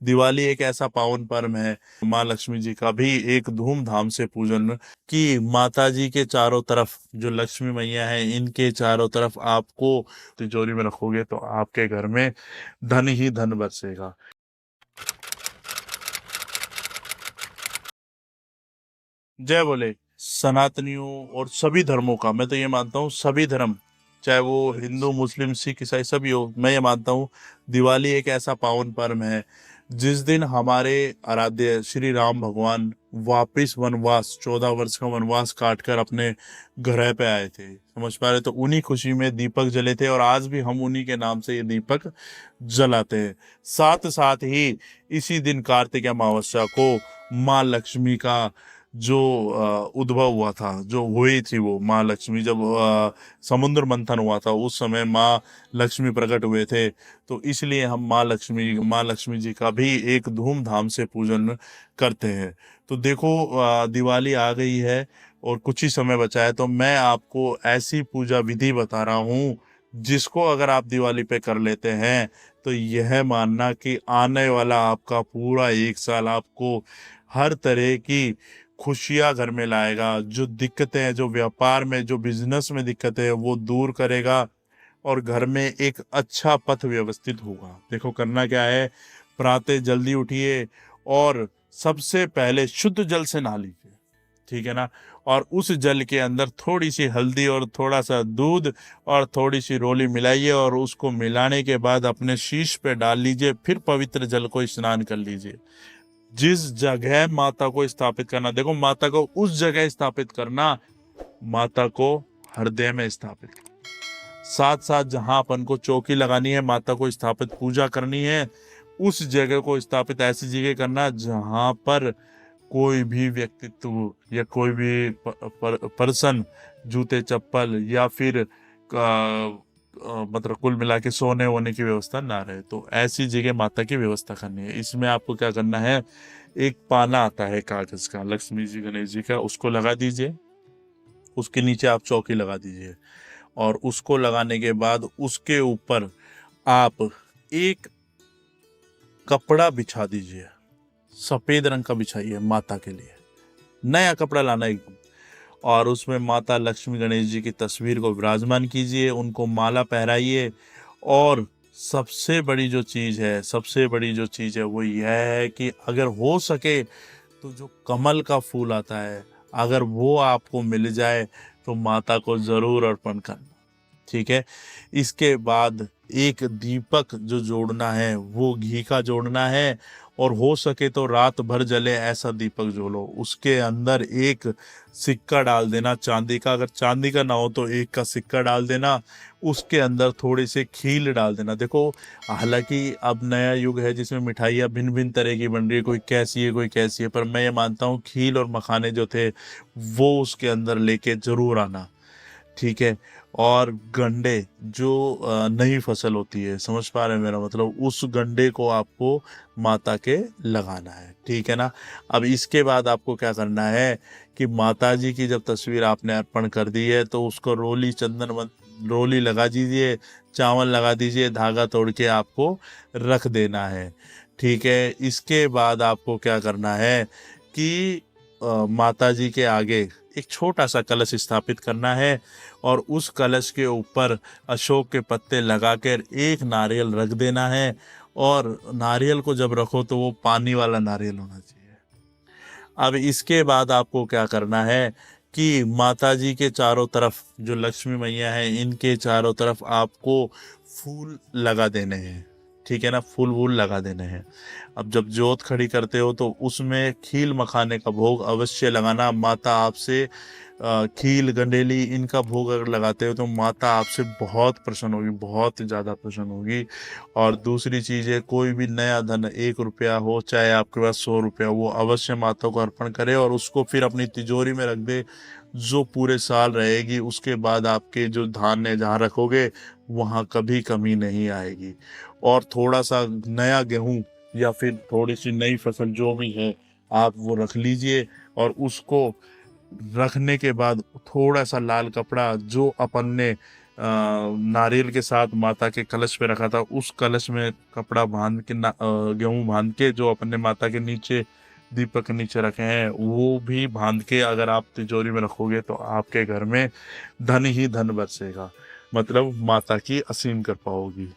दिवाली एक ऐसा पावन पर्व है, माँ लक्ष्मी जी का भी एक धूमधाम से पूजन कि माता जी के चारों तरफ जो लक्ष्मी मैया है, इनके चारों तरफ आपको तिजोरी में रखोगे तो आपके घर में धन ही धन बरसेगा। जय बोले सनातनियों और सभी धर्मों का। मैं तो ये मानता हूँ सभी धर्म, चाहे वो हिंदू मुस्लिम सिख ईसाई सभी हो, मैं ये मानता हूँ दिवाली एक ऐसा पावन पर्व है जिस दिन हमारे आराध्य श्री राम भगवान वापिस वनवास 14 वर्ष का वनवास काटकर अपने ग्रह पे आए थे। समझ पा रहे? तो उन्हीं खुशी में दीपक जले थे और आज भी हम उन्हीं के नाम से ये दीपक जलाते हैं। साथ साथ ही इसी दिन कार्तिक अमावस्या को माँ लक्ष्मी का जो उद्भव हुआ था, जो हुई थी, वो माँ लक्ष्मी जब समुद्र मंथन हुआ था उस समय माँ लक्ष्मी प्रकट हुए थे। तो इसलिए हम माँ लक्ष्मी जी का भी एक धूमधाम से पूजन करते हैं। तो देखो दिवाली आ गई है और कुछ ही समय बचा है, तो मैं आपको ऐसी पूजा विधि बता रहा हूँ जिसको अगर आप दिवाली पे कर लेते हैं तो यह मानना कि आने वाला आपका पूरा एक साल आपको हर तरह की खुशियां घर में लाएगा। जो दिक्कतें हैं, जो व्यापार में, जो बिजनेस में दिक्कतें हैं, वो दूर करेगा और घर में एक अच्छा पथ व्यवस्थित होगा। देखो करना क्या है, प्रातः जल्दी उठिए और सबसे पहले शुद्ध जल से नहा लीजिए, ठीक है ना। और उस जल के अंदर थोड़ी सी हल्दी और थोड़ा सा दूध और थोड़ी सी रोली मिलाइए और उसको मिलाने के बाद अपने शीश पे डाल लीजिए, फिर पवित्र जल को स्नान कर लीजिए। जिस जगह माता को स्थापित करना, देखो माता को उस जगह स्थापित करना, माता को हृदय में स्थापित, साथ साथ जहां अपन को चौकी लगानी है, माता को स्थापित पूजा करनी है, उस जगह को स्थापित ऐसी जगह करना जहां पर कोई भी व्यक्तित्व या कोई भी पर्सन जूते चप्पल या फिर मतलब कुल मिला के सोने वोने की व्यवस्था ना रहे। तो ऐसी जगह माता की व्यवस्था करनी है। इसमें आपको क्या करना है, एक पाना आता है कागज का लक्ष्मी जी गणेश जी का, उसको लगा दीजिए, उसके नीचे आप चौकी लगा दीजिए और उसको लगाने के बाद उसके ऊपर आप एक कपड़ा बिछा दीजिए, सफेद रंग का बिछाइए माता के लिए, नया कपड़ा लाना एकदम, और उसमें माता लक्ष्मी गणेश जी की तस्वीर को विराजमान कीजिए, उनको माला पहनाइए। और सबसे बड़ी जो चीज़ है वो यह है कि अगर हो सके तो जो कमल का फूल आता है, अगर वो आपको मिल जाए तो माता को ज़रूर अर्पण करना, ठीक है। इसके बाद एक दीपक जो जोड़ना है वो घी का जोड़ना है और हो सके तो रात भर जले ऐसा दीपक जोड़ो। उसके अंदर एक सिक्का डाल देना चांदी का, अगर चांदी का ना हो तो एक का सिक्का डाल देना, उसके अंदर थोड़ी सी खील डाल देना। देखो हालांकि अब नया युग है जिसमें मिठाइयाँ भिन्न भिन्न तरह की बन रही है, कोई कैसी है कोई कैसी है, पर मैं ये मानता हूँ खील और मखाने जो थे वो उसके अंदर लेके जरूर आना, ठीक है। और गंडे जो नई फसल होती है, समझ पा रहे हैं मेरा मतलब, उस गंडे को आपको माता के लगाना है, ठीक है ना। अब इसके बाद आपको क्या करना है कि माता जी की जब तस्वीर आपने अर्पण कर दी है तो उसको रोली लगा दीजिए, चावल लगा दीजिए, धागा तोड़ के आपको रख देना है, ठीक है। इसके बाद आपको क्या करना है कि माता जी के आगे एक छोटा सा कलश स्थापित करना है और उस कलश के ऊपर अशोक के पत्ते लगाकर एक नारियल रख देना है। और नारियल को जब रखो तो वो पानी वाला नारियल होना चाहिए। अब इसके बाद आपको क्या करना है कि माता जी के चारों तरफ जो लक्ष्मी मैया है, इनके चारों तरफ आपको फूल लगा देने हैं, ठीक है ना, फूल वूल लगा देने हैं। अब जब जोत खड़ी करते हो तो उसमें खील मखाने का भोग अवश्य लगाना। माता आपसे खील गंडेली इनका भोग अगर लगाते हो तो माता आपसे बहुत प्रसन्न होगी, बहुत ज़्यादा प्रसन्न होगी। और दूसरी चीज़ है, कोई भी नया धन 1 रुपया हो चाहे आपके पास 100 रुपया, वो अवश्य माता को अर्पण करे और उसको फिर अपनी तिजोरी में रख दे, जो पूरे साल रहेगी। उसके बाद आपके जो धान्य जहाँ रखोगे वहाँ कभी कमी नहीं आएगी। और थोड़ा सा नया गेहूँ या फिर थोड़ी सी नई फसल जो भी है आप वो रख लीजिए और उसको रखने के बाद थोड़ा सा लाल कपड़ा जो अपन ने नारियल के साथ माता के कलश पे रखा था, उस कलश में कपड़ा बांध के गेहूं बांध के जो अपने माता के नीचे दीपक के नीचे रखे हैं वो भी बांध के अगर आप तिजोरी में रखोगे तो आपके घर में धन ही धन बरसेगा, मतलब माता की असीम कृपा होगी।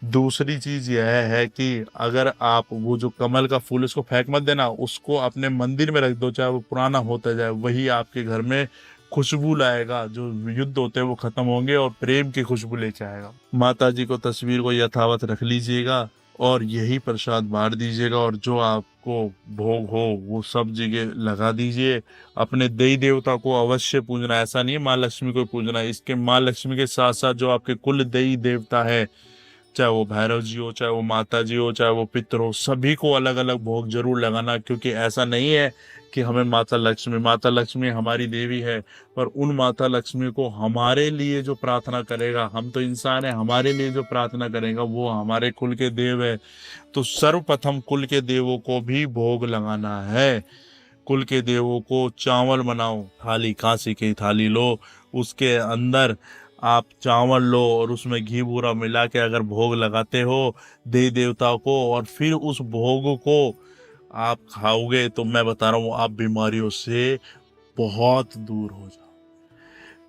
दूसरी चीज यह है कि अगर आप वो जो कमल का फूल, इसको फेंक मत देना, उसको अपने मंदिर में रख दो, चाहे वो पुराना होता जाए, वही आपके घर में खुशबू लाएगा, जो युद्ध होते हैं वो खत्म होंगे और प्रेम की खुशबू लेके आएगा। माता जी को तस्वीर को यथावत रख लीजिएगा और यही प्रसाद बांट दीजिएगा, और जो आपको भोग हो वो सब जगह लगा दीजिए। अपने देवी देवता को अवश्य पूजना, ऐसा नहीं है माँ लक्ष्मी को पूजना, इसके माँ लक्ष्मी के साथ साथ जो आपके कुल देवी देवता है, चाहे वो भैरव जी हो, चाहे वो माता जी हो, चाहे वो पितर हो, सभी को अलग अलग भोग जरूर लगाना। क्योंकि ऐसा नहीं है कि हमें माता लक्ष्मी हमारी देवी है, पर उन माता लक्ष्मी को हमारे लिए जो प्रार्थना करेगा, हम तो इंसान है, हमारे लिए जो प्रार्थना करेगा वो हमारे कुल के देव है। तो सर्वप्रथम कुल के देवों को भी भोग लगाना है। कुल के देवों को चावल बनाओ, थाली, कांसी की थाली लो, उसके अंदर आप चावल लो और उसमें घी बूरा मिला के अगर भोग लगाते हो देवी देवताओं को, और फिर उस भोग को आप खाओगे तो मैं बता रहा हूँ आप बीमारियों से बहुत दूर हो जाओ।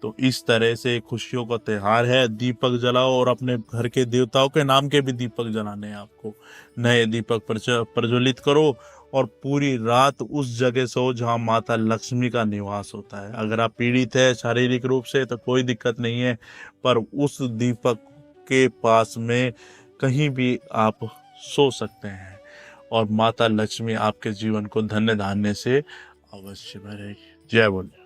तो इस तरह से खुशियों का त्योहार है। दीपक जलाओ और अपने घर के देवताओं के नाम के भी दीपक जलाने हैं आपको। नए दीपक प्रज्वलित करो और पूरी रात उस जगह सो जहाँ माता लक्ष्मी का निवास होता है। अगर आप पीड़ित है शारीरिक रूप से तो कोई दिक्कत नहीं है, पर उस दीपक के पास में कहीं भी आप सो सकते हैं और माता लक्ष्मी आपके जीवन को धन्य धान्य से अवश्य भरेगी। जय बोले।